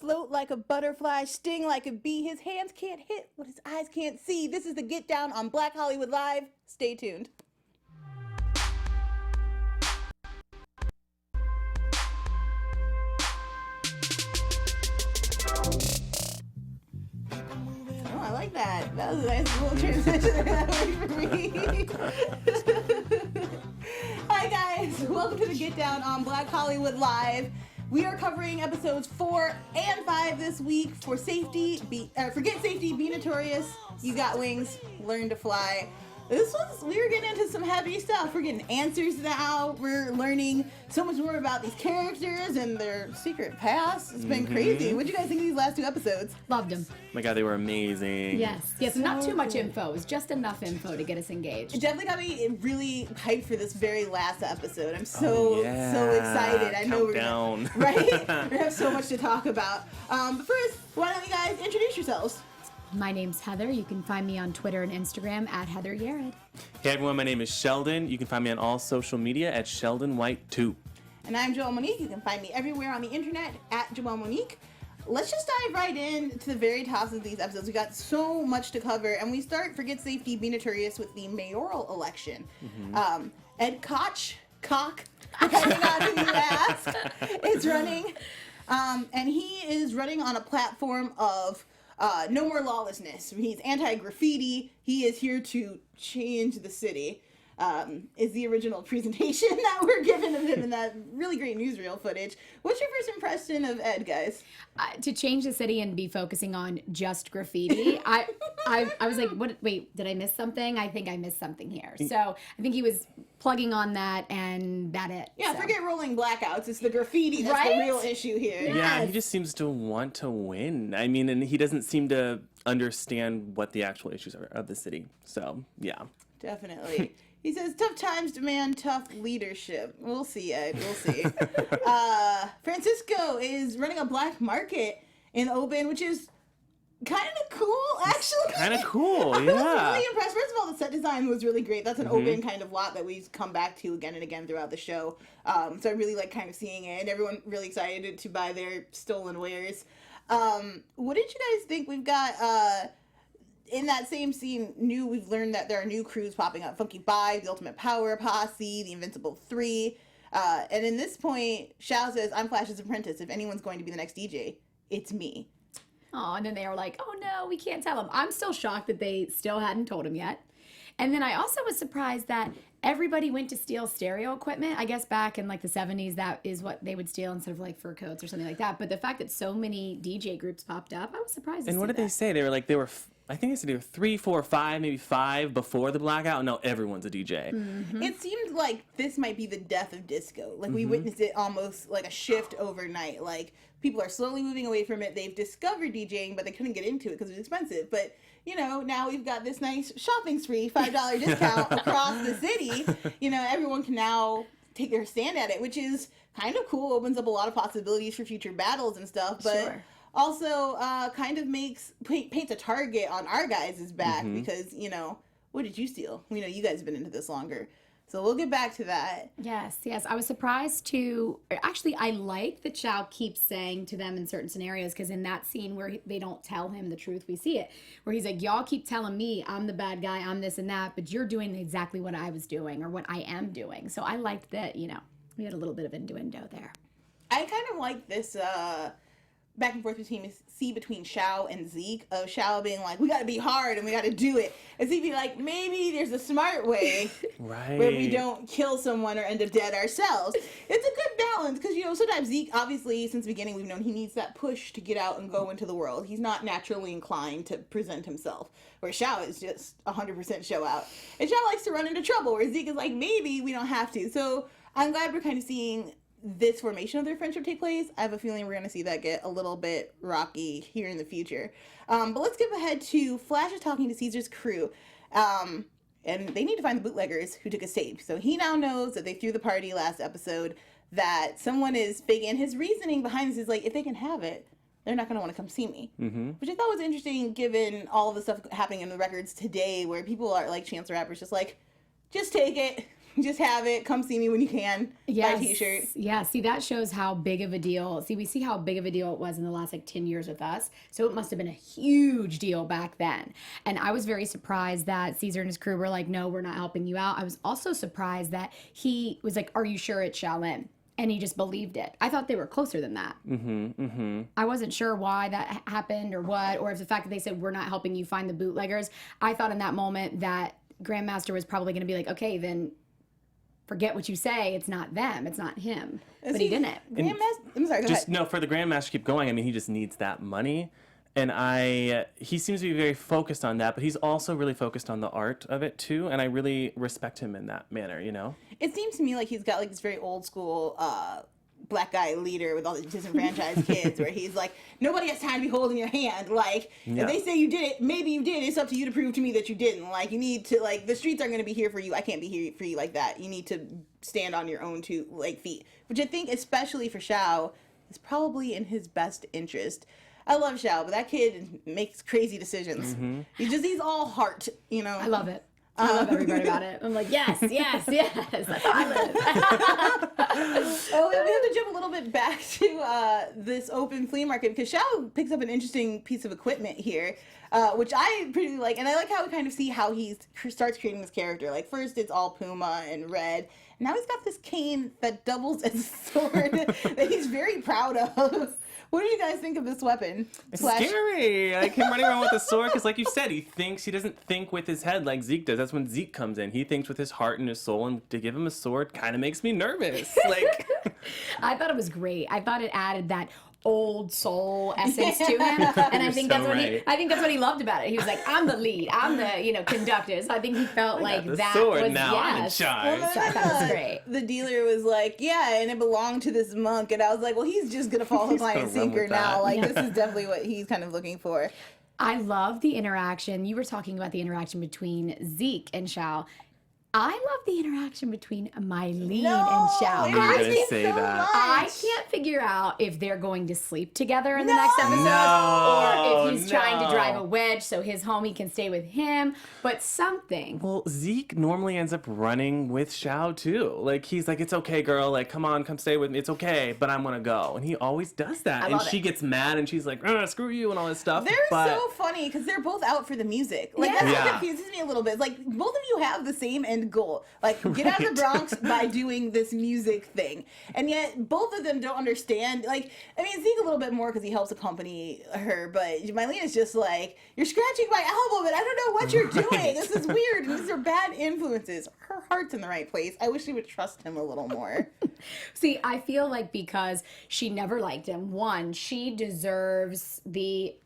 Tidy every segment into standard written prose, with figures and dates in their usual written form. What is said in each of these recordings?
float like a butterfly, sting like a bee. His hands can't hit what his eyes can't see. This is the Get Down on Black Hollywood Live. Stay tuned. Oh, I like that. That was a nice little transition that worked for me. Hi guys, welcome to the Get Down on Black Hollywood Live. We are covering episodes 4 and 5 this week. For safety, forget safety, be notorious. You got wings, learn to fly. We were getting into some heavy stuff. We're getting answers now. We're learning so much more about these characters and their secret past. It's been crazy. What did you guys think of these last 2 episodes? Loved them. Oh my god, they were amazing. Yes, so not too much info. It was just enough info to get us engaged. It definitely got me really hyped for this very last episode. I'm so excited. I know we're gonna, right? We're gonna have so much to talk about. But first, why don't you guys introduce yourselves? My name's Heather. You can find me on Twitter and Instagram at Heather Yared. Hey everyone, my name is Sheldon. You can find me on all social media at Sheldon White 2. And I'm Joelle Monique. You can find me everywhere on the internet at Joelle Monique. Let's just dive right in to the very tops of these episodes. We got so much to cover, and we start Forget Safety, Be Notorious with the mayoral election. Ed Koch, depending on who you ask, is running. And he is running on a platform of no more lawlessness. He's anti-graffiti. He is here to change the city. Is the original presentation that we're given of him in that really great newsreel footage. What's your first impression of Ed, guys? To change the city and be focusing on just graffiti, I was like, what? Wait, did I miss something? I think I missed something here. So I think he was plugging on that, and that it. Yeah, so. Forget rolling blackouts. It's the graffiti that's Right? the real issue here. Yes. Yeah, he just seems to want to win. I mean, and he doesn't seem to understand what the actual issues are of the city. So, yeah. Definitely. He says, tough times demand tough leadership. We'll see, Ed. We'll see. Francisco is running a black market in Oban, which is kind of cool, actually. Kind of cool, I was yeah. really impressed. First of all, the set design was really great. That's an Oban kind of lot that we've come back to again and again throughout the show. So I really like kind of seeing it, and everyone really excited to buy their stolen wares. What did you guys think? We've got... in that same scene, we've learned that there are new crews popping up. Funky Five, the Ultimate Power Posse, the Invincible 3. And in this point, Shiao says, I'm Flash's apprentice. If anyone's going to be the next DJ, it's me. Oh, and then they were like, oh no, we can't tell him. I'm still shocked that they still hadn't told him yet. And then I also was surprised that everybody went to steal stereo equipment. I guess back in like the 70s, that is what they would steal instead of like fur coats or something like that. But the fact that so many DJ groups popped up, I was surprised to see And what did they say? They were I think they said there were 3, 4, 5, maybe 5 before the blackout. No, everyone's a DJ. It seemed like this might be the death of disco. Like, we witnessed it almost like a shift overnight. Like, people are slowly moving away from it. They've discovered DJing, but they couldn't get into it because it was expensive. But, now we've got this nice shopping spree, $5 discount across the city. Everyone can now take their stand at it, which is kind of cool. Opens up a lot of possibilities for future battles and stuff. But Sure. also kind of paints a target on our guys' back because, what did you steal? We know you guys have been into this longer. So we'll get back to that. Yes. I was surprised actually, I like that Shiao keeps saying to them in certain scenarios, because in that scene where they don't tell him the truth, we see it, where he's like, y'all keep telling me I'm the bad guy, I'm this and that, but you're doing exactly what I was doing or what I am doing. So I liked that, we had a little bit of innuendo there. I kind of like this back and forth between Shiao and Zeke, of Shiao being like, we got to be hard and we got to do it, and Zeke be like, maybe there's a smart way Right. where we don't kill someone or end up dead ourselves. It's a good balance because, sometimes Zeke, obviously, since the beginning, we've known he needs that push to get out and go into the world. He's not naturally inclined to present himself, where Shiao is just 100% show out. And Shiao likes to run into trouble, where Zeke is like, maybe we don't have to. So I'm glad we're kind of seeing this formation of their friendship take place. I have a feeling we're going to see that get a little bit rocky here in the future. But let's skip ahead to Flash is talking to Caesar's crew. And they need to find the bootleggers who took a stage. So he now knows that they threw the party last episode, that someone is faking. And his reasoning behind this is like, if they can have it, they're not going to want to come see me. Which I thought was interesting given all of the stuff happening in the records today, where people are like Chance the Rapper's just like, just take it. just have it. Come see me when you can. Buy a t-shirt. Yeah, see, that shows how big of a deal. See, we see how big of a deal it was in the last 10 years with us. So it must have been a huge deal back then. And I was very surprised that Caesar and his crew were like, no, we're not helping you out. I was also surprised that he was like, are you sure it's Shaolin? And he just believed it. I thought they were closer than that. I wasn't sure why that happened or what, or if the fact that they said, we're not helping you find the bootleggers. I thought in that moment that Grandmaster was probably going to be like, okay, then forget what you say. It's not them. It's not him. But he didn't. I'm sorry, go ahead. No, for the Grandmaster to keep going, I mean, he just needs that money. And he seems to be very focused on that, but he's also really focused on the art of it too. And I really respect him in that manner, you know? It seems to me like he's got like this very old school black guy leader with all these disenfranchised kids where he's like, nobody has time to be holding your hand. Like, if they say you did it, maybe you did. It's up to you to prove to me that you didn't. Like, you need to, like, the streets aren't going to be here for you. I can't be here for you like that. You need to stand on your own two, like, feet. Which I think, especially for Xiao, is probably in his best interest. I love Xiao, but that kid makes crazy decisions. He's all heart, you know? I love it. I love everybody about it. I'm like, yes. That's how I live. Oh, we have to jump a little bit back to this open flea market because Xiao picks up an interesting piece of equipment here, which I pretty like. And I like how we kind of see how he starts creating this character. Like, first it's all Puma and red. Now he's got this cane that doubles as a sword that he's very proud of. What did you guys think of this weapon? It's scary. Like him running around with a sword, because like you said, he doesn't think with his head like Zeke does. That's when Zeke comes in. He thinks with his heart and his soul, and to give him a sword kind of makes me nervous. Like, I thought it was great. I thought it added that old soul essence to him, and I think that's what he loved about it. He was like, I'm the lead, I'm the conductor. So I think he felt like that sword was now. I'm in charge. So I thought it was great. The dealer was like, yeah, and it belonged to this monk, and I was like, well, he's just gonna follow hook, line, and sinker now. Like, this is definitely what he's kind of looking for. I love the interaction. You were talking about the interaction between Zeke and Xiao. I love the interaction between Mylene and Xiao. You were going to say that. I can't figure out if they're going to sleep together in the next episode or if he's trying to drive a wedge so his homie can stay with him, but something. Well, Zeke normally ends up running with Xiao too. Like, he's like, it's okay, girl. Like, come on, come stay with me. It's okay, but I'm going to go. And he always does that. And she gets mad and she's like, screw you and all this stuff. They're so funny because they're both out for the music. Like, that's what confuses me a little bit. It's like, both of you have the same end goal. Like, get out of the Bronx by doing this music thing. And yet, both of them don't understand. Like, I mean, Zeke a little bit more because he helps accompany her, but Mylene is just like, you're scratching my elbow, but I don't know what you're doing. This is weird. And these are bad influences. Her heart's in the right place. I wish she would trust him a little more. See, I feel like because she never liked him, one, she deserves the...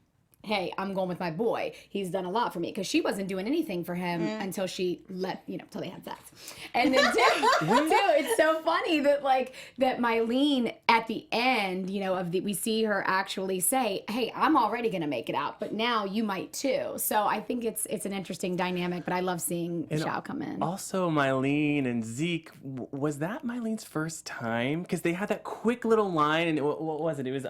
hey, I'm going with my boy. He's done a lot for me. Because she wasn't doing anything for him until she until they had sex. And then two, it's so funny that that Mylene at the end, we see her actually say, hey, I'm already going to make it out, but now you might too. So I think it's an interesting dynamic, but I love seeing Xiao come in. Also, Mylene and Zeke, was that Mylene's first time? Because they had that quick little line, and what was it? It was,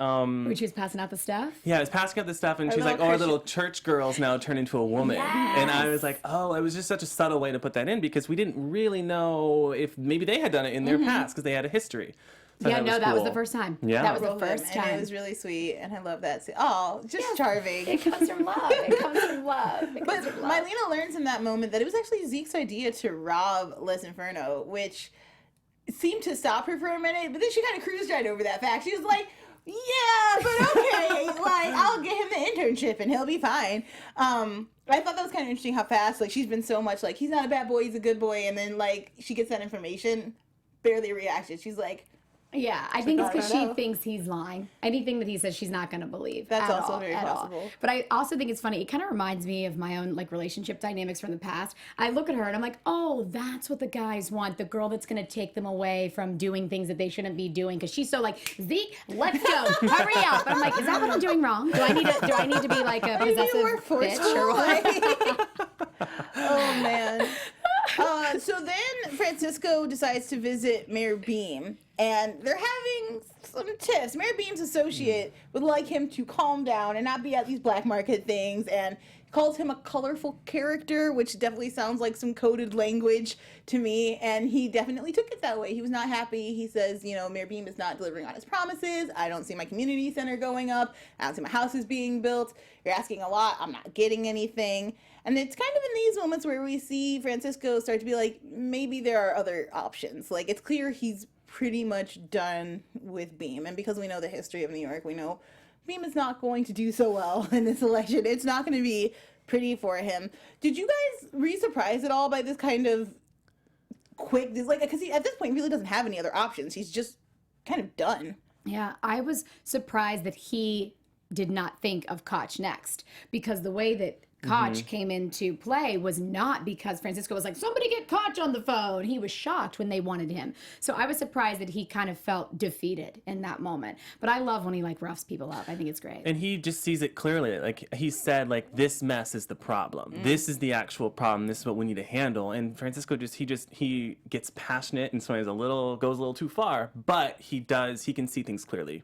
Which she was passing out the stuff? Yeah, it was passing out the stuff, and she's like, our little church girls now turn into a woman. Yes. And I was like, oh, it was just such a subtle way to put that in because we didn't really know if maybe they had done it in their past because they had a history. So that was the first time. Yeah. That was the first time. And it was really sweet, and I love that. Oh, just charming. It comes from love. But Mylena learns in that moment that it was actually Zeke's idea to rob Les Inferno, which seemed to stop her for a minute, but then she kind of cruised right over that fact. She was like, yeah, but okay, I'll get him the internship and he'll be fine. I thought that was kind of interesting how fast, she's been so much he's not a bad boy, he's a good boy, and then, she gets that information, barely reacted. She's like, yeah, I think it's because she thinks he's lying. Anything that he says, she's not going to believe. That's also very possible. All. But I also think it's funny. It kind of reminds me of my own relationship dynamics from the past. I look at her and I'm like, oh, that's what the guys want. The girl that's going to take them away from doing things that they shouldn't be doing. Because she's so Zeke, let's go, hurry up. And I'm like, is that what I'm doing wrong? Do I need to be like a possessive bitch or what? Oh man. So then Francisco decides to visit Mayor Beam, and they're having some tips. Mayor Beam's associate would like him to calm down and not be at these black market things, and calls him a colorful character, which definitely sounds like some coded language to me, and he definitely took it that way. He was not happy. He says, Mayor Beam is not delivering on his promises. I don't see my community center going up. I don't see my houses being built. You're asking a lot. I'm not getting anything. And it's kind of in these moments where we see Francisco start to be like, maybe there are other options. Like, it's clear he's pretty much done with Beam, and because we know the history of New York, we know Beam is not going to do so well in this election. It's not going to be pretty for him. Did you guys were you surprised at all by this kind of quick? Because at this point he really doesn't have any other options. He's just kind of done. Yeah, I was surprised that he did not think of Koch next, because the way that Koch came into play was not because Francisco was like, somebody get Koch on the phone. He was shocked when they wanted him. So I was surprised that he kind of felt defeated in that moment. But I love when he roughs people up. I think it's great. And he just sees it clearly. Like he said, this mess is the problem. This is the actual problem. This is what we need to handle. And Francisco he gets passionate and sometimes goes a little too far, but he can see things clearly.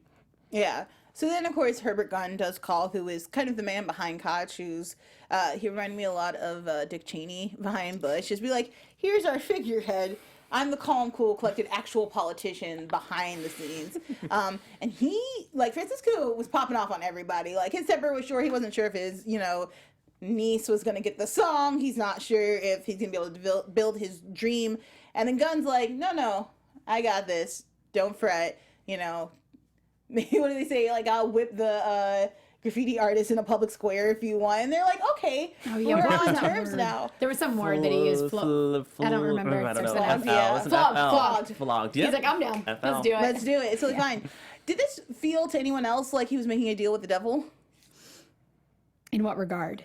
Yeah. So then, of course, Herbert Gunn does call, who is kind of the man behind Koch, he reminded me a lot of Dick Cheney behind Bush. Just be like, here's our figurehead. I'm the calm, cool, collected actual politician behind the scenes. And he, Francisco was popping off on everybody. His temper was short. He wasn't sure if his, niece was going to get the song. He's not sure if he's going to be able to build his dream. And then Gunn's like, no, I got this. Don't fret, what do they say? I'll whip the graffiti artist in a public square if you want. And they're like, okay, we're on terms now. There was some word that he used. I don't remember. I don't know. Flogged. Yep. He's like, I'm down. Let's do it. Let's do it. It's totally fine. Did this feel to anyone else like he was making a deal with the devil? In what regard?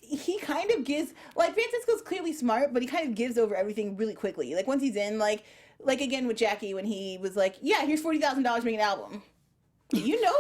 He kind of gives, Francisco's clearly smart, but he kind of gives over everything really quickly. Once he's in, again with Jackie, when he was like, yeah, here's $40,000 to make an album.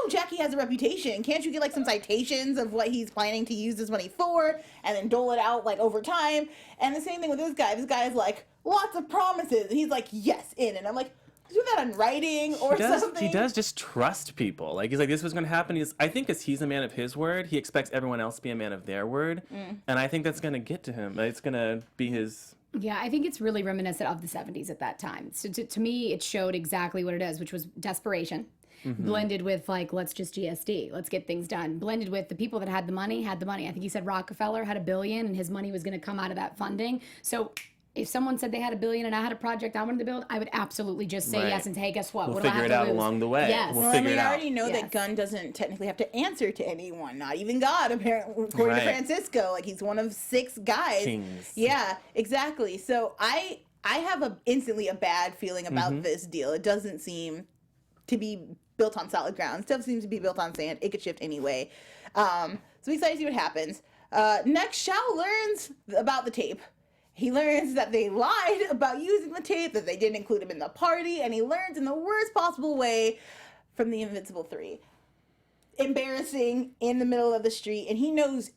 Jackie has a reputation. Can't you get some citations of what he's planning to use this money for, and then dole it out over time? And the same thing with this guy. This guy is lots of promises, and he's like, yes, in. And I'm like, do that in writing or something. He does just trust people. He's like, this was going to happen. I think as he's a man of his word, he expects everyone else to be a man of their word. And I think that's going to get to him. It's going to be his... Yeah, I think it's really reminiscent of the 70s at that time. So to me, it showed exactly what it is, which was desperation. Blended with let's just GSD, let's get things done. Blended with the people that had the money. I think he said Rockefeller had $1 billion and his money was going to come out of that funding. So if someone said they had $1 billion and I had a project I wanted to build, I would absolutly just say yes and say, hey, guess what? We'll what do I have figure it to out lose? along the way. Yes. We'll figure it out. I already know that Gunn doesn't technically have to answer to anyone, not even God, apparently, according to Francisco. He's one of 6 guys. Kings. Yeah, exactly. So I have instantly a bad feeling about this deal. It doesn't seem to be built on solid ground. Stuff seems to be built on sand. It could shift anyway. So we're excited to see what happens. Next, Xiao learns about the tape. He learns that they lied about using the tape, that they didn't include him in the party, and he learns in the worst possible way from the Invincible 3. Embarrassing in the middle of the street, and he knows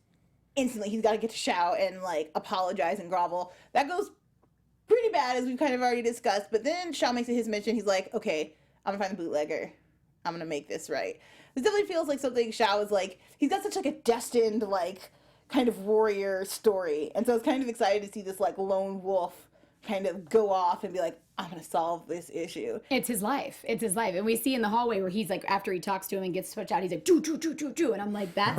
instantly he's got to get to Xiao and apologize and grovel. That goes pretty bad, as we've kind of already discussed, but then Xiao makes it his mission. He's like, okay, I'm gonna find the bootlegger. I'm gonna make this right. This definitely feels like something Xiao is he's got such a destined kind of warrior story, and so I was kind of excited to see this lone wolf kind of go off and be like, I'm gonna solve this issue. It's his life. And we see in the hallway where he's after he talks to him and gets switched out, he's like, choo, choo, choo, choo, choo. And I'm like, that's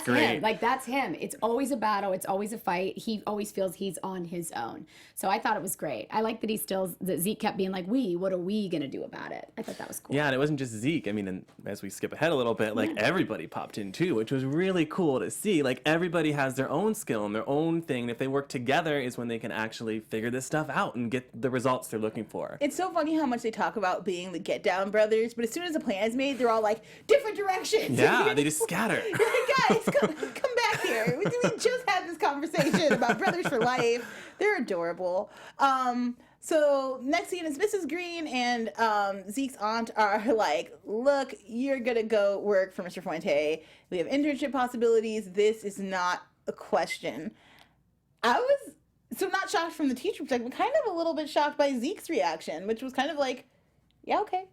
great. him. That's him. It's always a battle. It's always a fight. He always feels he's on his own. So I thought it was great. I like that that Zeke kept being like, what are we gonna do about it? I thought that was cool. Yeah, and it wasn't just Zeke. I mean, and as we skip ahead a little bit, everybody popped in too, which was really cool to see. Everybody has their own skill and their own thing. And if they work together is when they can actually figure this stuff out and get the results they're looking for. It's so funny how much they talk about being the Get Down brothers, but as soon as a plan is made, they're all different directions. Yeah, they just scatter. You're like, guys, come back here. We just had this conversation about brothers for life. They're adorable. So next scene is Mrs. Green and Zeke's aunt are like, look, you're going to go work for Mr. Fuente. We have internship possibilities. This is not a question. I was so not shocked from the teacher perspective, but kind of a little bit shocked by Zeke's reaction, which was kind of like, yeah, okay.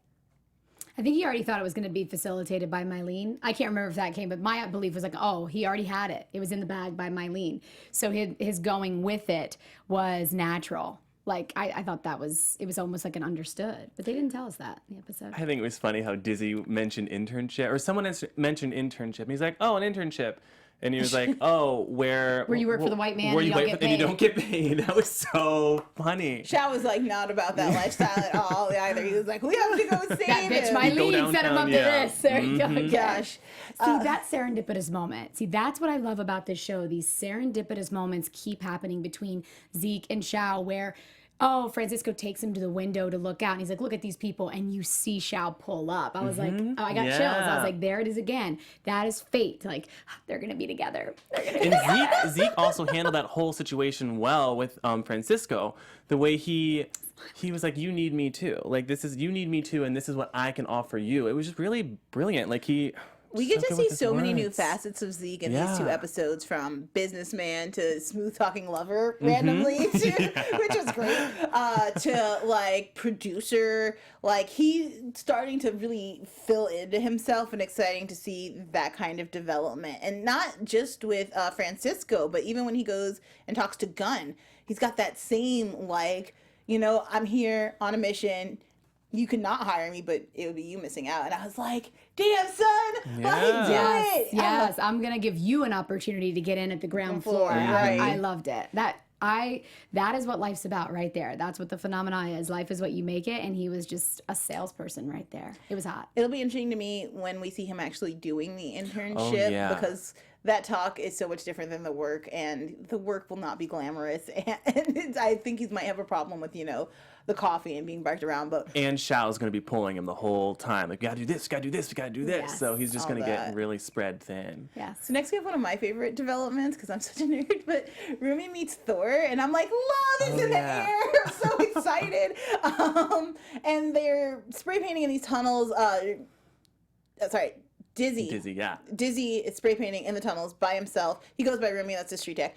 I think he already thought it was going to be facilitated by Mylene. I can't remember if that came, but my belief was like, oh, he already had it. It was in the bag by Mylene. So his going with it was natural. Like, I thought it was almost like an understood. But they didn't tell us that in the episode. I think it was funny how Dizzy mentioned internship, or someone mentioned internship. And he's like, oh, an internship. And he was like, oh, where you work for the white man where and you you don't wait get and you paid. don't get paid. That was so funny. Shao was like not about that lifestyle at all either. He was like, we have to go save That bitch him. Mylene set him up to this. There you go. Gosh. See, that serendipitous moment. See, that's what I love about this show. These serendipitous moments keep happening between Zeke and Shao where, oh, Francisco takes him to the window to look out, and he's like, look at these people, and you see Shao pull up. I was like, oh, I got chills. I was like, there it is again. That is fate. Like, they're going to be together. And Zeke also handled that whole situation well with Francisco. The way he was like, you need me too. Like, you need me too, and this is what I can offer you. It was just really brilliant. Like, we get to good see with his so many new words. facets of Zeke in Yeah. these 2 episodes, from businessman to smooth-talking lover randomly, which was great, to, like, producer. Like, he's starting to really fill into himself, and exciting to see that kind of development. And not just with Francisco, but even when he goes and talks to Gunn, he's got that same, like, you know, I'm here on a mission. You could not hire me, but it would be you missing out. And I was like, damn, son, like, do it. Yes, I'm gonna give you an opportunity to get in at the ground floor. Right. I loved it. That is what life's about right there. That's what the phenomena is. Life is what you make it, and he was just a salesperson right there. It was hot. It'll be interesting to me when we see him actually doing the internship, because that talk is so much different than the work, and the work will not be glamorous. And I think he might have a problem with, you know, the coffee and being barked around. And Shao's going to be pulling him the whole time. Like, we got to do this, we got to do this, we got to do this. Yes, So he's just going to that. get really spread thin. Yes. So next we have one of my favorite developments, because I'm such a nerd, but Rumi meets Thor, and I'm like, love is in the air. I'm so excited. And they're spray painting in these tunnels. Dizzy. Dizzy is spray painting in the tunnels by himself. He goes by Rumi, that's his street tech.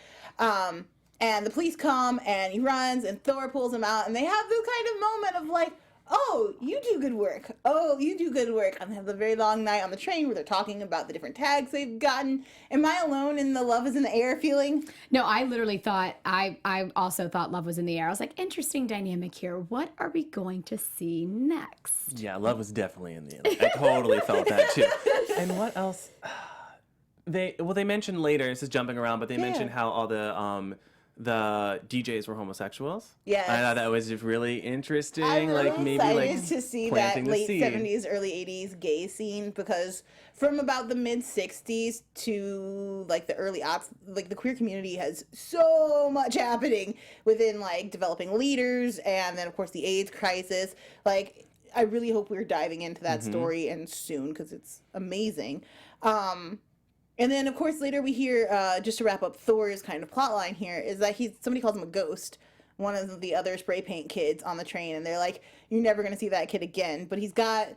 And the police come, and he runs, and Thor pulls him out, and they have this kind of moment of like, oh, you do good work. Oh, you do good work. And they have the very long night on the train where they're talking about the different tags they've gotten. Am I alone in the love is in the air feeling? No, I literally thought, I also thought love was in the air. I was like, interesting dynamic here. What are we going to see next? Yeah, love was definitely in the air. I totally felt that too. And what else? They mentioned later, this is jumping around, but they mentioned how all the DJs were homosexuals. Yes. I thought that was really interesting. I'm really like maybe excited like to see that planting the late seed. 70s, early 80s gay scene, because from about the mid 60s to like the early aughts, like the queer community has so much happening within like developing leaders, and then of course the AIDS crisis. Like, I really hope we're diving into that story and soon, because it's amazing. And then, of course, later we hear, just to wrap up Thor's kind of plot line here, is that somebody calls him a ghost, one of the other spray paint kids on the train, and they're like, you're never going to see that kid again. But he's got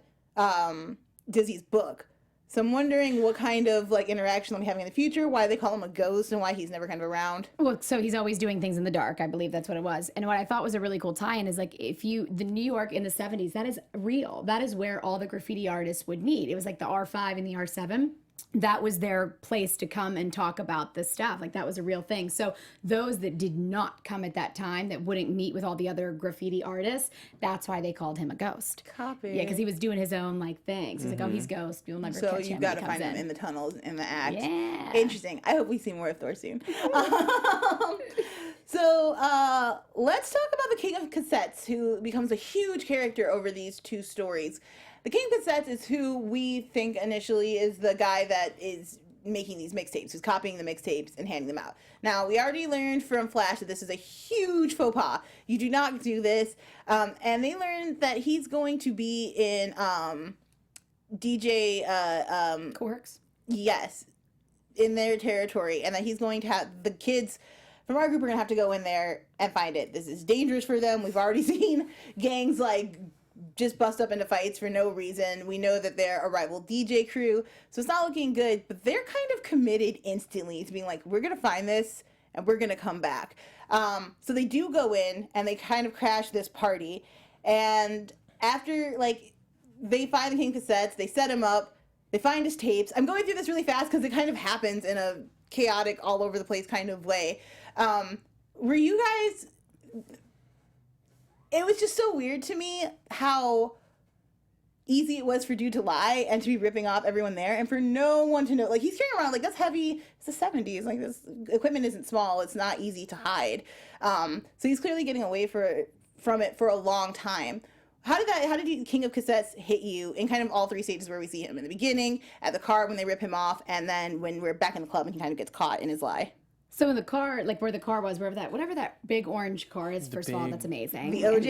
Dizzy's book. So I'm wondering what kind of like interaction they'll be having in the future, why they call him a ghost, and why he's never kind of around. Well, so he's always doing things in the dark. I believe that's what it was. And what I thought was a really cool tie-in is like, the New York in the 70s, that is real. That is where all the graffiti artists would meet. It was like the R5 and the R7. That was their place to come and talk about this stuff. Like, that was a real thing. So those that did not come at that time, that wouldn't meet with all the other graffiti artists, that's why they called him a ghost. Copy. Yeah, because he was doing his own like things. He's like, oh, he's ghost. You'll never So catch him. you've got when to he find comes him in the tunnels in the act. Yeah. Interesting. I hope we see more of Thor soon. So let's talk about the King of Cassettes, who becomes a huge character over these 2 stories. The King of Cassettes is who we think initially is the guy that is making these mixtapes, who's copying the mixtapes and handing them out. Now, we already learned from Flash that this is a huge faux pas. You do not do this. And they learned that he's going to be in DJ... Corks. Yes, in their territory, and that he's going to have the kids from our group are going to have to go in there and find it. This is dangerous for them. We've already seen gangs like just bust up into fights for no reason. We know that they're a rival DJ crew, so it's not looking good, but they're kind of committed instantly to being like, we're going to find this and we're going to come back. So they do go in and they kind of crash this party, and after like they find the King of Cassettes. They set him up. They find his tapes. I'm going through this really fast because it kind of happens in a chaotic, all over the place kind of way. Were you guys... It was just so weird to me how easy it was for dude to lie and to be ripping off everyone there and for no one to know. Like, he's carrying around, like, that's heavy. It's the 70s. Like, this equipment isn't small. It's not easy to hide. So he's clearly getting away from it for a long time. How did the King of Cassettes hit you in kind of all three stages where we see him in the beginning, at the car when they rip him off, and then when we're back in the club and he kind of gets caught in his lie? So in the car, like where the car was, whatever that big orange car is, first of all, that's amazing. The OJ?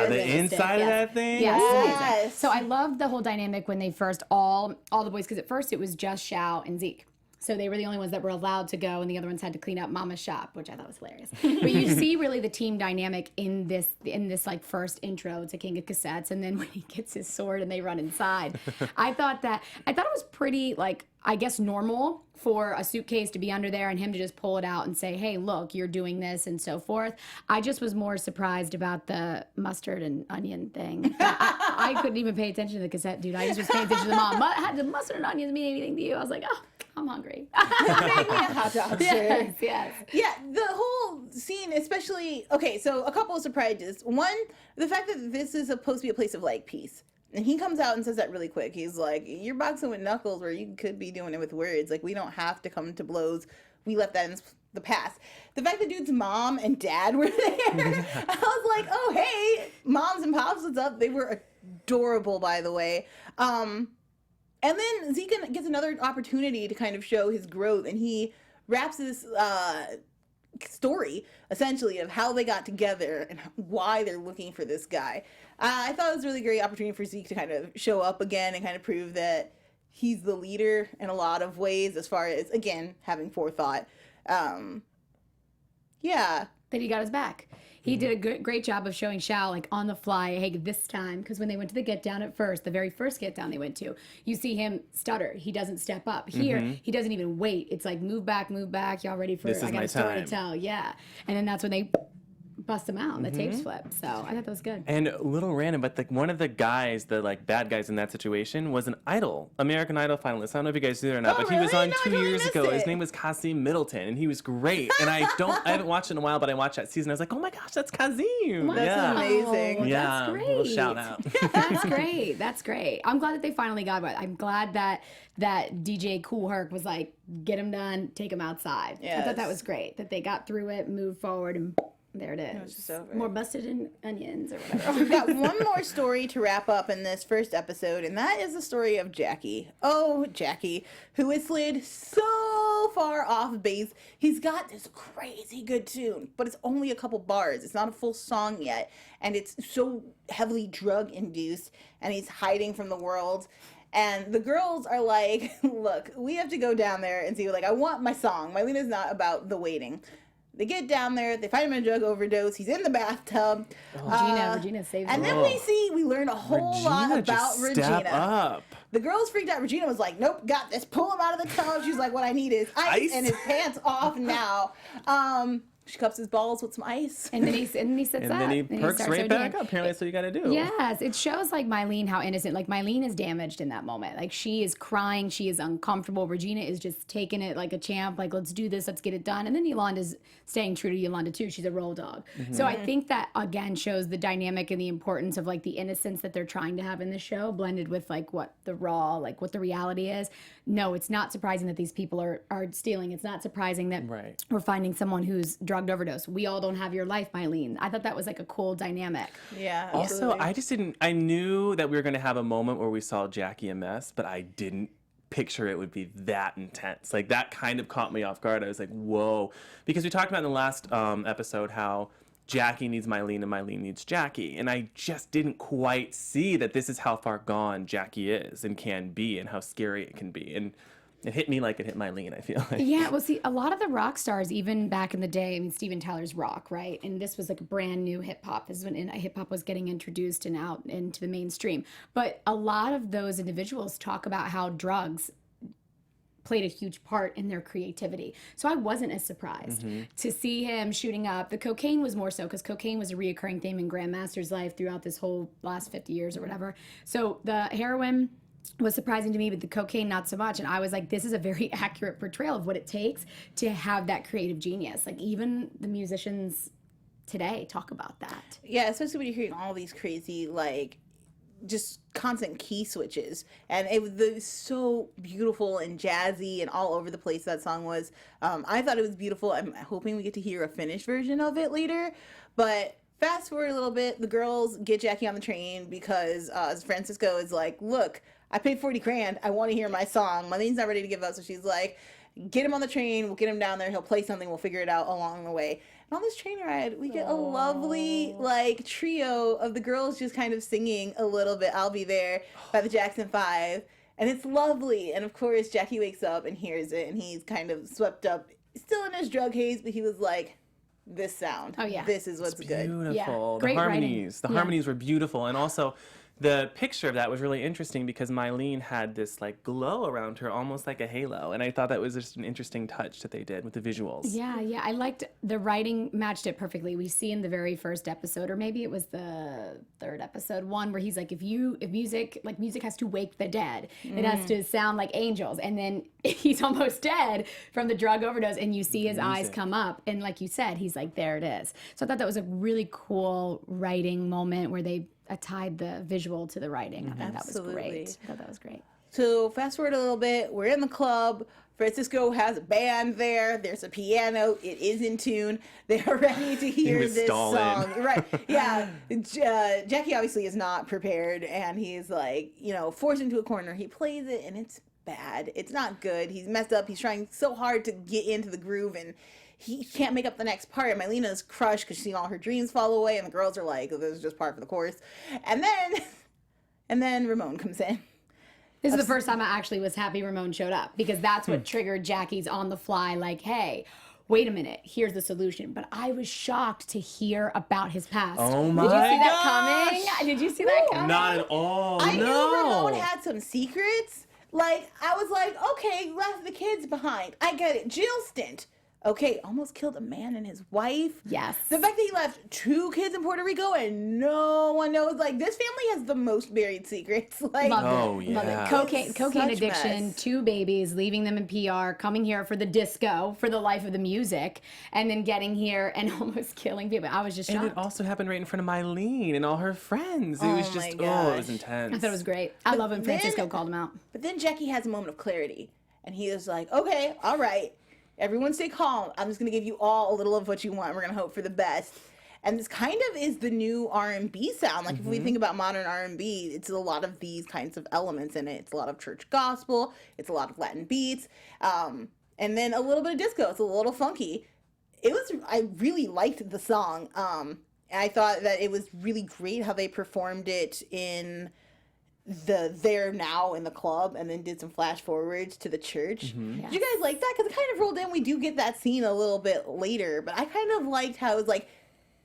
The inside of that thing? Yes. So I loved the whole dynamic when they first, all the boys, because at first it was just Shiao and Zeke. So they were the only ones that were allowed to go, and the other ones had to clean up Mama's shop, which I thought was hilarious. But you see really the team dynamic in this like first intro to King of Cassettes, and then when he gets his sword and they run inside, I thought it was pretty, like, I guess normal for a suitcase to be under there and him to just pull it out and say, hey, look, you're doing this and so forth. I just was more surprised about the mustard and onion thing. I couldn't even pay attention to the cassette, dude. I just was paying attention to the mom. Had the mustard and onions mean anything to you? I was like, oh, I'm hungry. Make me a hot dog, sure. Yes. Yeah, the whole scene, especially... Okay, so a couple of surprises. One, the fact that this is supposed to be a place of, like, peace. And he comes out and says that really quick. He's like, you're boxing with knuckles where you could be doing it with words. Like, we don't have to come to blows. We left that in the past. The fact that dude's mom and dad were there, I was like, oh, hey, moms and pops, what's up? They were adorable, by the way. And then Zeke gets another opportunity to kind of show his growth, and he wraps this story, essentially, of how they got together and why they're looking for this guy. I thought it was a really great opportunity for Zeke to kind of show up again and kind of prove that he's the leader in a lot of ways as far as, again, having forethought. Yeah. That he got his back. He did a great job of showing Shiao, like, on the fly, hey, this time, because when they went to the get down at first, the very first get down they went to, you see him stutter. He doesn't step up. Here, he doesn't even wait. It's like, move back. Y'all ready for this? I got a story to tell. Yeah. And then that's when they bust him out and the tapes flip. So I thought that was good. And a little random, but one of the guys, the like bad guys in that situation, was an American Idol finalist. I don't know if you guys knew it or not, but he was on 2 years ago. His name was Kasim Middleton, and he was great. And I haven't watched it in a while, but I watched that season. I was like, oh my gosh, that's Kasim. That's amazing. Yeah, that's great. A little shout out. That's great. I'm glad that they finally got it. I'm glad that DJ Kool Herc was like, get him done, take him outside. Yes. I thought that was great, that they got through it, moved forward, and there it is. More busted in onions or whatever. We've got one more story to wrap up in this first episode, and that is the story of Jackie. Oh, Jackie, who has slid so far off base. He's got this crazy good tune, but it's only a couple bars. It's not a full song yet, and it's so heavily drug-induced, and he's hiding from the world. And the girls are like, look, we have to go down there and see, like, I want my song. Mylena's not about the waiting. They get down there, they find him in a drug overdose, he's in the bathtub. Regina saves him. And then we learn a whole lot about Regina. Up. The girls freaked out. Regina was like, nope, got this. Pull him out of the tub. She's like, what I need is ice. And his pants off now. She cups his balls with some ice. And then he sits up. And then he perks right back up. Apparently that's what you got to do. Yes. It shows, like, Mylene, how innocent. Like, Mylene is damaged in that moment. Like, she is crying. She is uncomfortable. Regina is just taking it like a champ. Like, let's do this. Let's get it done. And then Yolanda's staying true to Yolanda, too. She's a roll dog. So I think that, again, shows the dynamic and the importance of, like, the innocence that they're trying to have in the show, blended with, like, what the reality is. No, it's not surprising that these people are stealing. It's not surprising that we're finding someone who's drugged overdose. We all don't have your life, Mylene. I thought that was like a cool dynamic. Yeah. Also, I knew that we were going to have a moment where we saw Jackie a mess, but I didn't picture it would be that intense. Like, that kind of caught me off guard. I was like, whoa. Because we talked about in the last episode how Jackie needs Mylene and Mylene needs Jackie. And I just didn't quite see that this is how far gone Jackie is and can be and how scary it can be. And it hit me like it hit Mylene, I feel like. Yeah, well, see, a lot of the rock stars, even back in the day, I mean, Steven Tyler's rock, right? And this was like a brand new hip hop. This is when hip hop was getting introduced and out into the mainstream. But a lot of those individuals talk about how drugs played a huge part in their creativity. So I wasn't as surprised to see him shooting up. The cocaine was more so because cocaine was a reoccurring theme in Grandmaster's life throughout this whole last 50 years or whatever. So the heroin was surprising to me, but the cocaine not so much. And I was like, this is a very accurate portrayal of what it takes to have that creative genius. Like even the musicians today talk about that. Yeah, especially when you're hearing all these crazy, like, just constant key switches, and it was so beautiful and jazzy and all over the place that song was. I thought it was beautiful. I'm hoping we get to hear a finished version of it later, but fast forward a little bit, the girls get Jackie on the train because Francisco is like, look, I paid 40 grand, I want to hear my song. Marlene's not ready to give up, so she's like, get him on the train, we'll get him down there, he'll play something, we'll figure it out along the way. And on this train ride, we get a lovely, like, trio of the girls just kind of singing a little bit, I'll Be There, by the Jackson 5. And it's lovely. And, of course, Jackie wakes up and hears it, and he's kind of swept up, still in his drug haze, but he was like, this sound. Oh, yeah. This is what's good. Beautiful. Yeah. The Great harmonies. writing. The harmonies were beautiful. And also, the picture of that was really interesting because Marlene had this like glow around her, almost like a halo. And I thought that was just an interesting touch that they did with the visuals. Yeah. I liked the writing matched it perfectly. We see in the very first episode, or maybe it was the third episode, one where he's like, if music has to wake the dead, it has to sound like angels. And then he's almost dead from the drug overdose, and you see his eyes come up, and like you said, he's like, there it is. So I thought that was a really cool writing moment where they tied the visual to the writing. I thought that was great. I thought that was great. So fast forward a little bit, we're in the club. Francisco has a band there. There's a piano. It is in tune. They are ready to hear this song. Right. Yeah. Jackie obviously is not prepared, and he's like, forced into a corner. He plays it, and it's bad. It's not good. He's messed up. He's trying so hard to get into the groove, and he can't make up the next part. And Myleena's crushed because she's seen all her dreams fall away, and the girls are like, this is just part for the course. And then Ramon comes in. This is the first time I actually was happy Ramon showed up, because that's what triggered Jackie's on the fly, like, hey, wait a minute, here's the solution. But I was shocked to hear about his past. Oh my gosh. Did you see gosh. that coming? Did you see that coming? Not at all. I knew Ramon had some secrets. Like, I was like, okay, left the kids behind. I get it. Jill stint. Okay, almost killed a man and his wife. Yes. The fact that he left 2 kids in Puerto Rico and no one knows. Like, this family has the most buried secrets. Like, Love it. Yeah. Cocaine Such addiction, mess. 2 babies, leaving them in PR, coming here for the disco, for the life of the music, and then getting here and almost killing people. I was just shocked. And it also happened right in front of Mylene and all her friends. It was just, it was intense. I thought it was great. I love when Francisco called him out. But then Jackie has a moment of clarity. And he was like, okay, all right. Everyone stay calm. I'm just going to give you all a little of what you want. We're going to hope for the best. And this kind of is the new R&B sound. Like, if we think about modern R&B, it's a lot of these kinds of elements in it. It's a lot of church gospel. It's a lot of Latin beats. And then a little bit of disco. It's a little funky. I really liked the song. And I thought that it was really great how they performed it in there now in the club, and then did some flash forwards to the church. Yes. Did you guys like that? Because it kind of rolled in. We do get that scene a little bit later, but I kind of liked how it was like,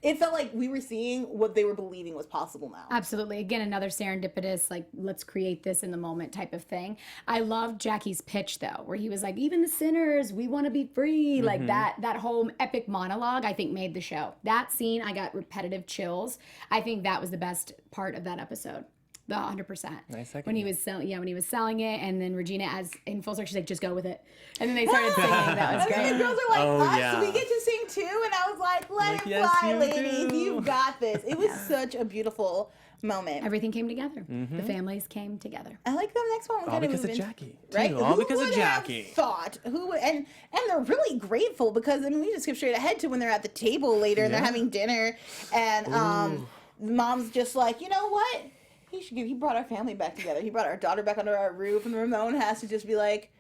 it felt like we were seeing what they were believing was possible now. Absolutely. Again, another serendipitous, like, let's create this in the moment type of thing. I loved Jackie's pitch, though, where he was like, even the sinners, we want to be free. Like, that whole epic monologue, I think, made the show. That scene, I got repetitive chills. I think that was the best part of that episode. The 100%. Nice. When he was selling it, and then Regina, as in full circle, she's like, just go with it. And then they started singing. That was And great. the girls are like, yeah. we get to sing too. And I was like, let it yes, fly, you ladies. do. You've got this. It was such a beautiful moment. Everything came together. The families came together. I like the next one. All because of Jackie. Right? Too. All Who because of would have Jackie. thought? Who would, and they're really grateful, because, I mean, we just skip straight ahead to when they're at the table later and they're having dinner, and the mom's just like, you know what? He brought our family back together. He brought our daughter back under our roof, and Ramon has to just be like,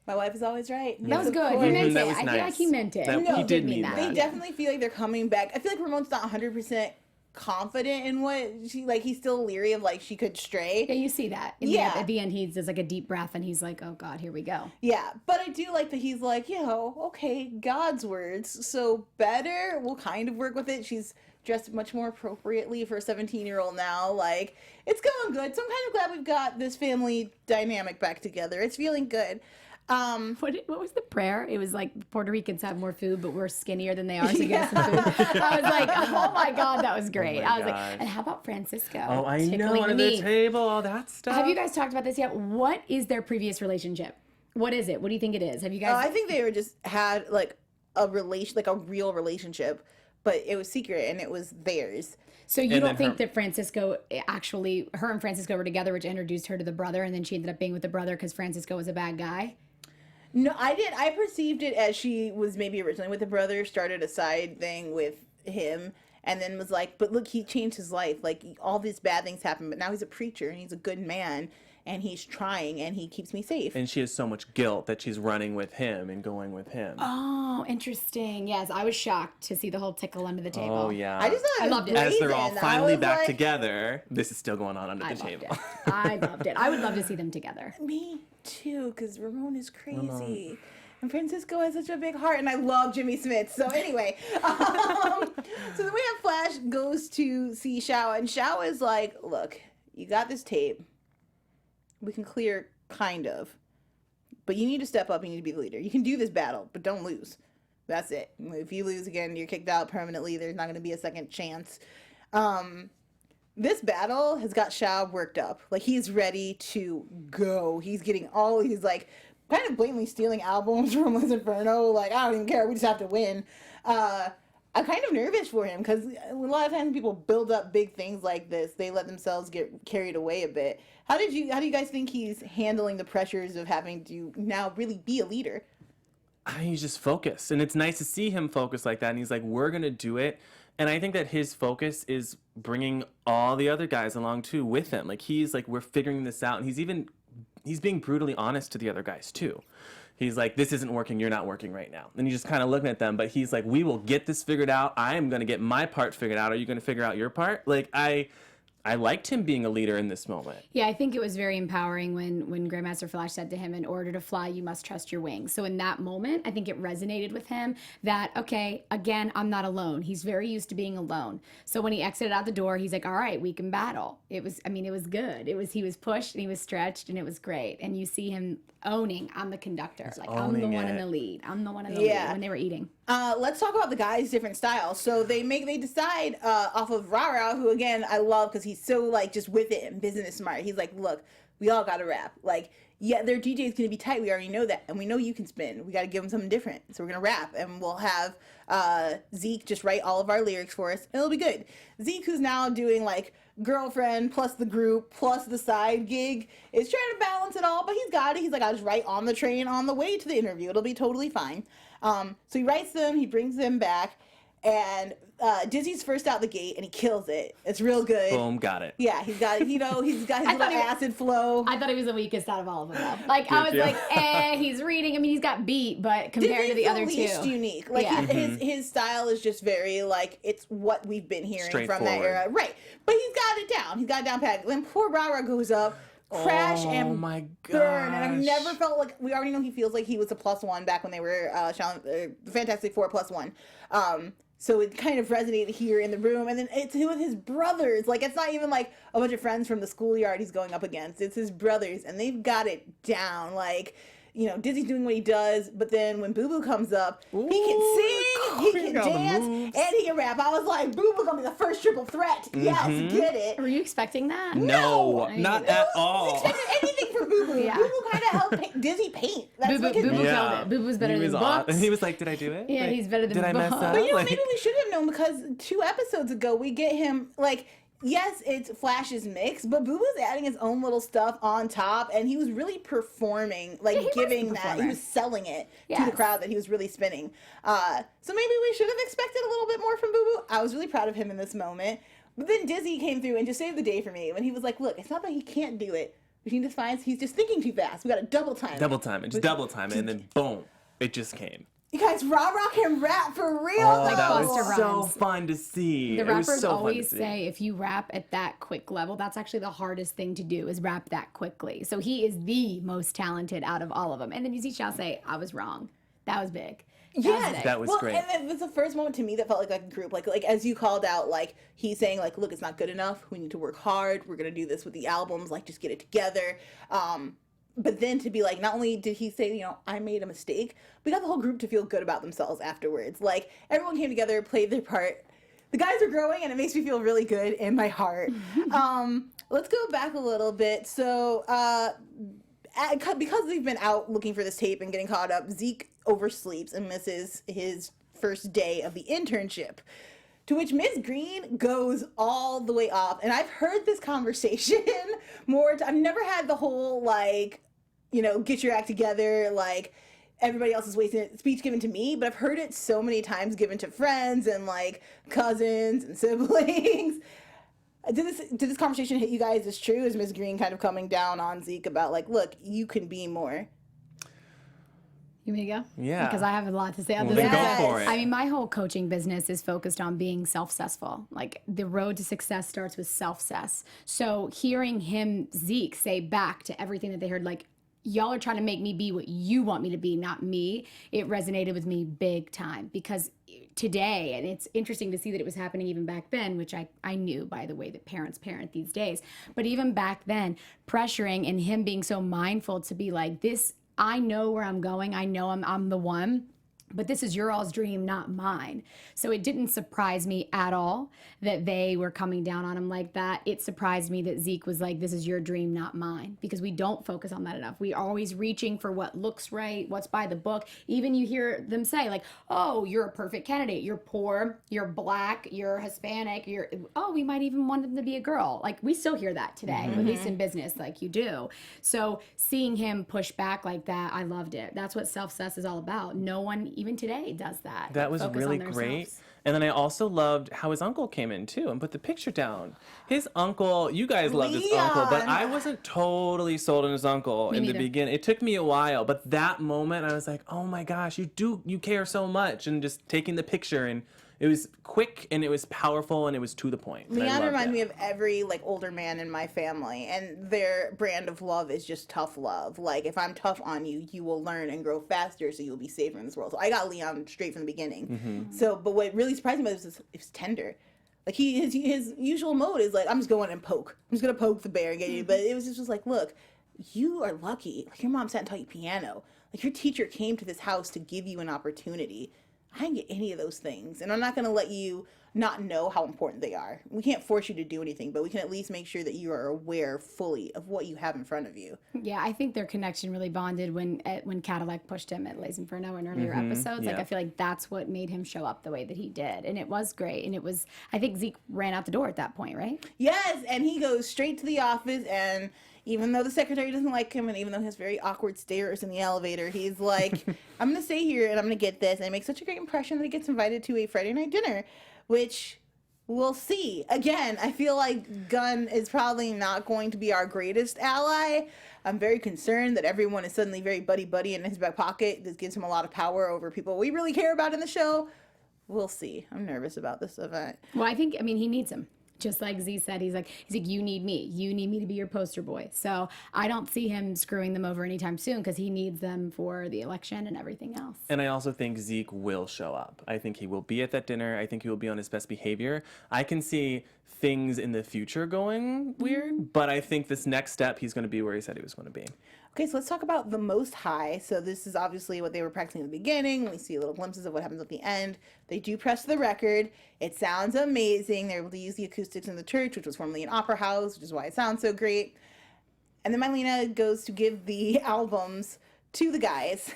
my wife is always right. That was Yes, of good. He course. meant That it. was I feel nice. like he meant it. He did mean They that. definitely feel like they're coming back. I feel like Ramon's not 100% confident in what he's still leery of, like, she could stray. Yeah, you see that. At the end, he does like a deep breath, and he's like, oh, God, here we go. Yeah, but I do like that he's like, okay, God's words. So better, we'll kind of work with it. She's dressed much more appropriately for a 17-year-old now. Like, it's going good. So I'm kind of glad we've got this family dynamic back together. It's feeling good. What was the prayer? It was like Puerto Ricans have more food, but we're skinnier than they are, so give us some food. I was like, oh my God, that was great. I was like, and how about Francisco? Oh, I know, tickling under me? the table, all that stuff. Have you guys talked about this yet? What is their previous relationship? What is it? What do you think it is? Have you guys? I think they were just had like a relation, like a real relationship, but it was secret and it was theirs. So you And don't then think her- that Francisco actually, her and Francisco were together, which introduced her to the brother, and then she ended up being with the brother because Francisco was a bad guy? No, I did. I perceived it as she was maybe originally with the brother, started a side thing with him, and then was like, but look, he changed his life. Like, all these bad things happened, but now he's a preacher, and he's a good man, and he's trying, and he keeps me safe. And she has so much guilt that she's running with him and going with him. Oh, interesting. Yes, I was shocked to see the whole tickle under the table. Oh, yeah. I just thought I it was loved it. As they're all brazen. I finally was back like, together, this is still going on under I the loved table. it. I loved it. I would love to see them together. Me too, because Ramon is crazy. And Francisco has such a big heart, and I love Jimmy Smith. So anyway, so then we have Flash goes to see Shiao, and Shiao is like, look, you got this tape. We can clear, kind of. But you need to step up, you need to be the leader. You can do this battle, but don't lose. That's it. If you lose again, you're kicked out permanently. There's not going to be a second chance. This battle has got Shiao worked up. Like, he's ready to go. He's getting all, he's like, kind of blatantly stealing albums from Liz Inferno. Like, I don't even care. We just have to win. I'm kind of nervous for him because a lot of times people build up big things like this. They let themselves get carried away a bit. How do you guys think he's handling the pressures of having to now really be a leader? He's just focused, and it's nice to see him focus like that. And he's like, we're gonna do it. And I think that his focus is bringing all the other guys along too with him. Like, he's like, we're figuring this out, and he's being brutally honest to the other guys too. He's like, this isn't working, you're not working right now. And he's just kind of looking at them, but he's like, we will get this figured out. I am going to get my part figured out. Are you going to figure out your part? Like, I liked him being a leader in this moment. Yeah, I think it was very empowering when Grandmaster Flash said to him, in order to fly, you must trust your wings. So in that moment, I think it resonated with him that, okay, again, I'm not alone. He's very used to being alone. So when he exited out the door, he's like, all right, we can battle. It was good. He was pushed and he was stretched and it was great. And you see him owning, I'm the conductor. Like, I'm the one in the lead. I'm the one in the lead when they were eating. Let's talk about the guys' different styles. So they decide off of Rara, who again I love because he's so like just with it and business smart. He's like, look, we all got to rap. Like, yeah, their DJ's gonna be tight. We already know that, and we know you can spin. We got to give them something different. So we're gonna rap, and we'll have Zeke just write all of our lyrics for us. And it'll be good. Zeke, who's now doing like girlfriend plus the group plus the side gig, is trying to balance it all, but he's got it. He's like, I'll just write on the train on the way to the interview. It'll be totally fine. So he writes them, he brings them back, and Dizzy's first out the gate, and he kills it. It's real good. Boom, got it. Yeah, he's got he's got his little acid flow. I thought he was the weakest out of all of them, though. Like, I was like, he's reading. I mean, he's got beat, but compared to the other two. Dizzy's the least unique. Like, Yeah. his style is just very, like, it's what we've been hearing from that Straightforward. era. Right. But he's got it down. He's got it down pat. When poor Rara goes up, crash and my burn. And I've gosh. never felt like, we already know he feels like he was a +1 back when they were Fantastic Four +1. So it kind of resonated here in the room. And then it's with his brothers. Like, it's not even like a bunch of friends from the schoolyard he's going up against. It's his brothers, and they've got it down. Like, you know, Dizzy's doing what he does, but then when Boo Boo comes up, he can sing, he can dance, and he can rap. I was like, Boo Boo gonna be the first triple threat. Yes, get it. Were you expecting that? No, I not didn't. at I all. was expecting anything from Boo Boo. Yeah. Boo Boo kind of helped Dizzy paint. That's Boo Boo like his killed Yeah. it. Boo Boo's better He than was on- Bucks. And he was like, did I do it? Yeah, Like, he's better than Did I mess Bucks. up? But you know, Like- maybe we should have known because 2 episodes ago we get him like, yes, it's Flash's mix, but Boo Boo's adding his own little stuff on top, and he was really performing, like Yeah, he was giving the that. He performer. was selling it to Yes. the crowd that he was really spinning. So maybe we should have expected a little bit more from Boo Boo. I was really proud of him in this moment. But then Dizzy came through and just saved the day for me when he was like, look, it's not that he can't do it. He just finds he's just thinking too fast. We got to double time. Double time it, just double time it, and then boom, it just came. You guys, Raw Rock can rap for real. Oh, Like that Busta was so Rhymes. fun to see. The It was rappers so fun to always see. say if you rap at that quick level, that's actually the hardest thing to do is rap that quickly. So he is the most talented out of all of them. And then you see Shao say, I was wrong. That was big. Yes, That was well, great. And it was the first moment to me that felt like a group. Like as you called out, like he's saying, like, look, it's not good enough. We need to work hard. We're gonna do this with the albums. Like, just get it together. but then to be like, not only did he say, I made a mistake, we got the whole group to feel good about themselves afterwards. Like, everyone came together, played their part. The guys are growing, and it makes me feel really good in my heart. Let's go back a little bit. So, because they've been out looking for this tape and getting caught up, Zeke oversleeps and misses his first day of the internship. To which Miss Green goes all the way off. And I've heard this conversation more. I've never had the whole, like, get your act together, like, everybody else is wasting it speech given to me. But I've heard it so many times given to friends and, like, cousins and siblings. Did this conversation hit you guys as true? Is Miss Green kind of coming down on Zeke about, like, look, you can be more? You want me to go? Yeah. Because I have a lot to say on Well, this. then go for it. I mean, my whole coaching business is focused on being self-successful. Like, the road to success starts with self-cess. So hearing him, Zeke, say back to everything that they heard, like, y'all are trying to make me be what you want me to be, not me, it resonated with me big time. Because today, and it's interesting to see that it was happening even back then, which I knew, by the way, that parents parent these days. But even back then, pressuring and him being so mindful to be like, this, I know where I'm going. I know I'm the one, but this is your all's dream, not mine. So it didn't surprise me at all that they were coming down on him like that. It surprised me that Zeke was like, this is your dream, not mine, because we don't focus on that enough. We're always reaching for what looks right, what's by the book. Even you hear them say, like, oh, you're a perfect candidate. You're poor, you're black, you're Hispanic, we might even want them to be a girl. Like, we still hear that today, at least in business, like you do. So seeing him push back like that, I loved it. That's what self-cess is all about. No one, even today, does that. That was Focus really on great. themselves. And then I also loved how his uncle came in too and put the picture down. His uncle, you guys loved his uncle, but I wasn't totally sold on his uncle in the beginning. It took me a while, but that moment I was like, oh my gosh, you care so much. And just taking the picture, and it was quick and it was powerful and it was to the point. Leon reminds me of every, like, older man in my family, and their brand of love is just tough love. Like, if I'm tough on you, you will learn and grow faster, so you'll be safer in this world. So I got Leon straight from the beginning. So, but what really surprised me was it's tender. Like, his usual mode is like, I'm just going and poke. I'm just gonna poke the bear and get you. But it was just like, look, you are lucky. Like, your mom sat and taught you piano. Like, your teacher came to this house to give you an opportunity. I didn't get any of those things, and I'm not going to let you not know how important they are. We can't force you to do anything, but we can at least make sure that you are aware fully of what you have in front of you. Yeah, I think their connection really bonded when Cadillac pushed him at Les Inferno in earlier episodes. Yeah. Like, I feel like that's what made him show up the way that he did, and it was great. And it was, I think Zeke ran out the door at that point, right? Yes, and he goes straight to the office, and even though the secretary doesn't like him, and even though he has very awkward stares in the elevator, he's like, I'm going to stay here, and I'm going to get this. And it makes such a great impression that he gets invited to a Friday night dinner, which we'll see. Again, I feel like Gunn is probably not going to be our greatest ally. I'm very concerned that everyone is suddenly very buddy-buddy in his back pocket. This gives him a lot of power over people we really care about in the show. We'll see. I'm nervous about this event. Well, I mean, he needs him. Just like Z said, he's like, you need me. You need me to be your poster boy. So I don't see him screwing them over anytime soon, because he needs them for the election and everything else. And I also think Zeke will show up. I think he will be at that dinner. I think he will be on his best behavior. I can see things in the future going weird, but I think this next step, he's going to be where he said he was going to be. Okay, so let's talk about the Most High. So this is obviously what they were practicing at the beginning. We see little glimpses of what happens at the end. They do press the record. It sounds amazing. They're able to use the acoustics in the church, which was formerly an opera house, which is why it sounds so great. And then Mylena goes to give the albums to the guys.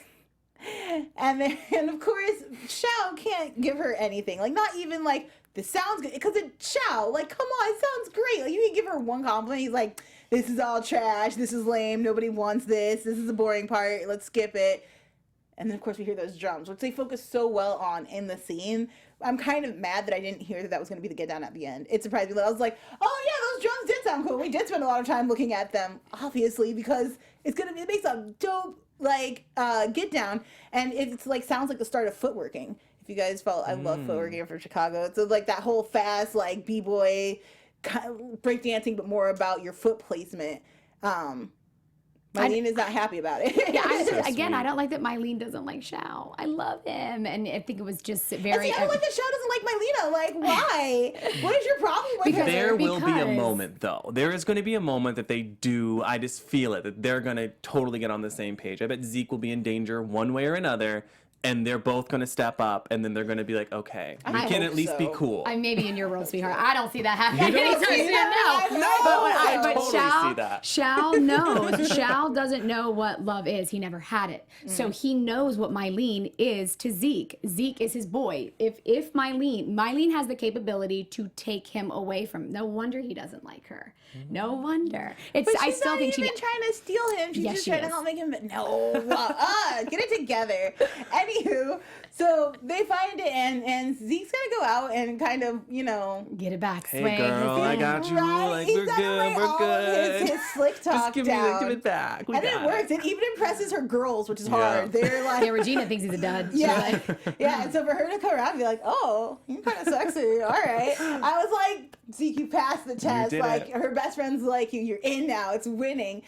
And of course, Xiao can't give her anything. Like, not even like, this sounds good. Because it's Xiao. Like, come on, it sounds great. Like, you can give her one compliment. He's like, this is all trash. This is lame. Nobody wants this. This is the boring part. Let's skip it. And then, of course, we hear those drums, which they focus so well on in the scene. I'm kind of mad that I didn't hear that was going to be the get down at the end. It surprised me. I was like, oh, yeah, those drums did sound cool. We did spend a lot of time looking at them, obviously, because it makes a dope, like, get down. And it's, like, sounds like the start of footworking. If you guys follow, I love footworking from Chicago. It's like that whole fast, like, B-boy breakdancing, but more about your foot placement. Mylene is not happy about it. Yeah, So I don't like that Mylene doesn't like Xiao. I love him, and I think it was just very. I don't like that Xiao doesn't like Mylena. Like, why? What is your problem with her? There will be a Because- moment, though. There is going to be a moment that they do. I just feel it, that they're going to totally get on the same page. I bet Zeke will be in danger one way or another, and they're both going to step up, and then they're going to be like, okay, we I can hope at least be so. cool. I may be in your world, sweetheart. I don't see that happening You don't anytime see soon. that? No, No. but Totally Shao, see that. Shao knows. Shao doesn't know what love is. He never had it, so he knows what Mylene is to Zeke. Zeke is his boy. If Mylene has the capability to take him away from. No wonder he doesn't like her. No wonder. It's. But she's I still not think even trying to steal him. She's Yes, just she trying is. to help make him. No, get it together. Anywho, so they find it, and Zeke's gonna go out and kind of, get it back. Hey, swing girl, his I hand. got you. right? Like, He's we're gotta lay good. We're all of good. His slick talk Just give down. it back. We And it got works. It even impresses her girls, which is hard. Yeah. They're like, Yeah, Regina thinks he's a dud. She's yeah, like, yeah. And so for her to come around and be like, "Oh, you're kind of sexy. All right," I was like, "Zeke, you passed the test. did Like it. her best friend's like you. You're in now. It's winning."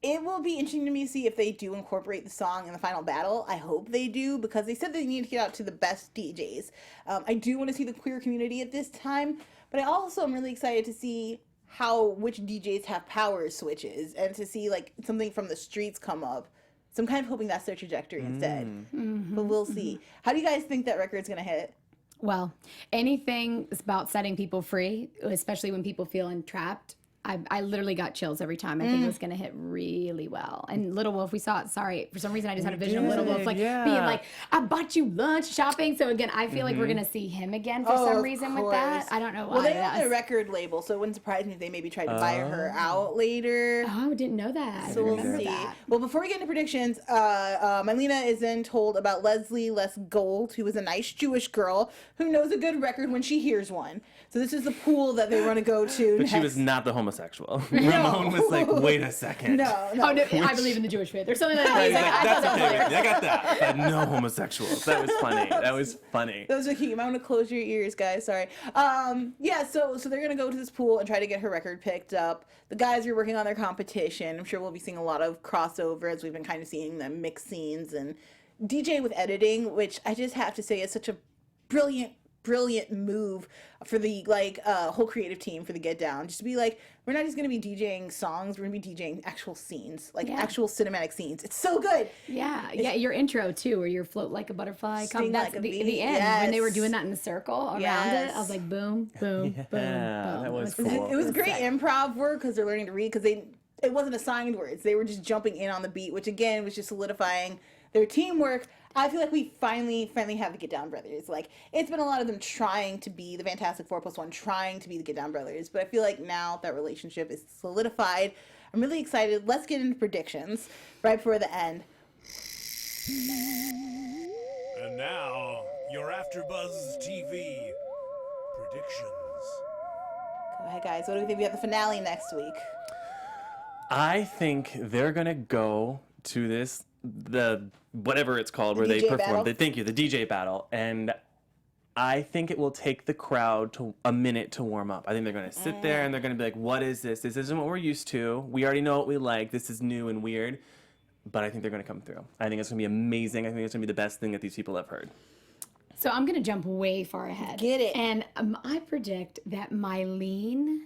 It will be interesting to me to see if they do incorporate the song in the final battle. I hope they do, because they said they need to get out to the best DJs. I do want to see the queer community at this time, but I also am really excited to see which DJs have power switches, and to see like something from the streets come up. So I'm kind of hoping that's their trajectory instead. But we'll see. How do you guys think that record's gonna hit? well, anything about setting people free, especially when people feel entrapped. I literally got chills every time. I think it was going to hit really well. And Little Wolf, we saw it. Sorry, for some reason I just had a vision of Little Wolf like yeah. being like, I bought you lunch shopping. So again, I feel like we're going to see him again for Oh, some of reason with that. course. I don't know why. Well, they own That's- the record label, so it wouldn't surprise me if they maybe tried to buy her out later. Oh, didn't know that. So we'll Remember see. that. Well, before we get into predictions, Mylena is then told about Leslie Les Gold, who is a nice Jewish girl who knows a good record when she hears one. So this is the pool that they want to go to. But she was not the homosexual. Ramon was like, wait a second. No. Oh, no, I believe in the Jewish faith or something like that. He's He's like, like, I thought that's that was okay. I got that. But no homosexuals. That was funny. That was funny. Those are cute. You might want to close your ears, guys. Sorry. Yeah, so they're going to go to this pool and try to get her record picked up. The guys are working on their competition. I'm sure we'll be seeing a lot of crossover, as we've been kind of seeing them mix scenes and DJ with editing, which I just have to say is such a brilliant move for the whole creative team for the Get Down. Just to be like, we're not just going to be DJing songs, we're going to be DJing actual scenes, actual cinematic scenes. It's so good. Yeah, your intro too, where you float like a butterfly. Sting That's like a the bee, end when they were yes. doing that in the circle around it. Yes. I was like, boom, boom, boom, boom. that was sick. cool. It was great sick. improv work because they're learning to read, because it wasn't assigned words. They were just jumping in on the beat, which again was just solidifying their teamwork. I feel like we finally have the Get Down Brothers. Like, it's been a lot of them trying to be the Fantastic 4+1, trying to be the Get Down Brothers. But I feel like now that relationship is solidified, I'm really excited. Let's get into predictions right before the end. And now, your AfterBuzz TV predictions. Go ahead, guys. What do we think? We have the finale next week. I think they're going to go to the whatever it's called, where they DJ perform. battle? Thank you, the DJ battle. And I think it will take the crowd a minute to warm up. I think they're going to sit there and they're going to be like, what is this? This isn't what we're used to. We already know what we like. This is new and weird. But I think they're going to come through. I think it's going to be amazing. I think it's going to be the best thing that these people have heard. So I'm going to jump way far ahead. Get it. And I predict that Mylene's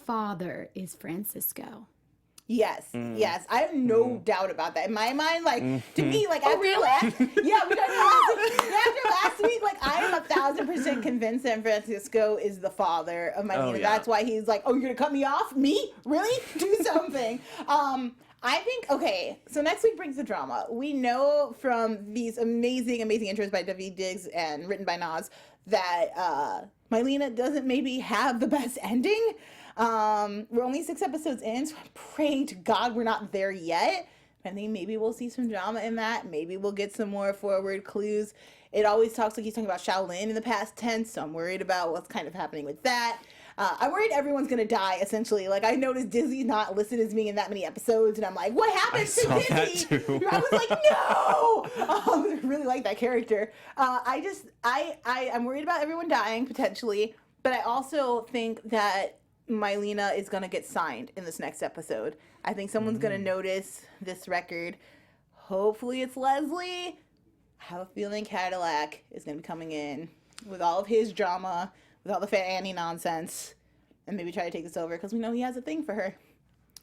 father is Francisco. Yes, yes. I have no doubt about that. In my mind, like, to me, like, after really? last week, like, I am 1,000% convinced that Francisco is the father of Mylena. Oh, yeah. That's why he's like, oh, you're going to cut me off? Me? Really? Do something. I think, okay, so next week brings the drama. We know from these amazing intros by W. Diggs and written by Nas that Mylena doesn't maybe have the best ending. We're only 6 episodes in, so I'm praying to God we're not there yet. I think maybe we'll see some drama in that. Maybe we'll get some more forward clues. It always talks like he's talking about Shaolin in the past tense, so I'm worried about what's kind of happening with that. I'm worried everyone's gonna die, essentially. Like, I noticed Dizzy's not listed as being in that many episodes, and I'm like, what happened to saw that Dizzy? too. I was like, no! I really like that character. I'm worried about everyone dying, potentially, but I also think that Mylena is gonna get signed in this next episode. I think someone's gonna notice this record. Hopefully it's Leslie. I have a feeling Cadillac is gonna be coming in. with all of his drama, with all the Fat Annie nonsense, and maybe try to take this over because we know he has a thing for her.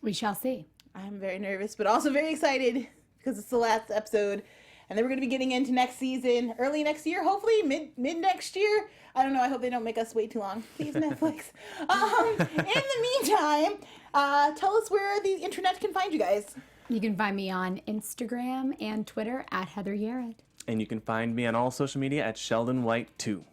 We shall see. I'm very nervous, but also very excited because it's the last episode. And then we're going to be getting into next season, early next year, hopefully mid next year. I don't know. I hope they don't make us wait too long. Please, Netflix. In the meantime, tell us where the internet can find you guys. You can find me on Instagram and Twitter at Heather Yared. And you can find me on all social media at Sheldon White 2.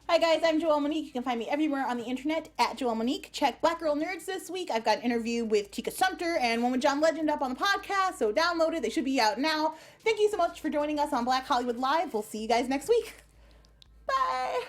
Hi guys, I'm Joelle Monique. You can find me everywhere on the internet at Joelle Monique. Check Black Girl Nerds this week. I've got an interview with Tika Sumpter and one with John Legend up on the podcast, so download it. They should be out now. Thank you so much for joining us on Black Hollywood Live. We'll see you guys next week. Bye!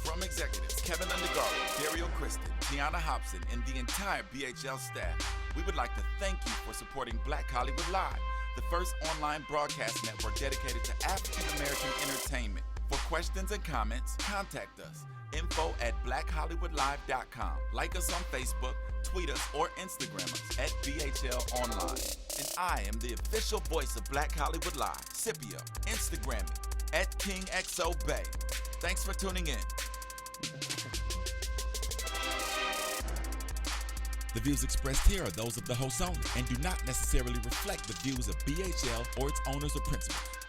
From executives Keven Undergaro, Dario Kristen, Tiana Hobson, and the entire BHL staff, we would like to thank you for supporting Black Hollywood Live, the first online broadcast network dedicated to African American entertainment. For questions and comments, contact us. info@blackhollywoodlive.com. Like us on Facebook, tweet us, or Instagram us at BHL Online. And I am the official voice of Black Hollywood Live, Scipio. Instagram me at KingXOBay. Thanks for tuning in. The views expressed here are those of the host only and do not necessarily reflect the views of BHL or its owners or principals.